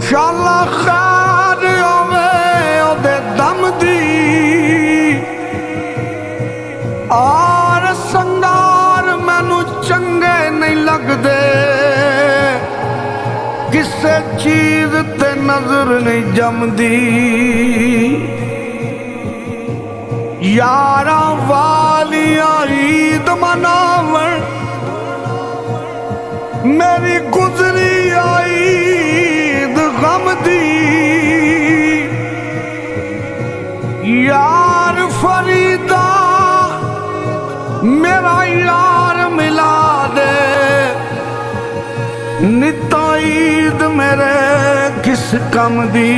शाला खैर होवे ओदे दम दी और संगार मैनू चंगे नहीं लगदे किसे चीज ते नजर नहीं जमदी यारा वालिया ईद मनावण मेरी गुजरी ईद गम दी यार फरीदा मेरा यार मिला दे निता ईद मेरे किस कम दी।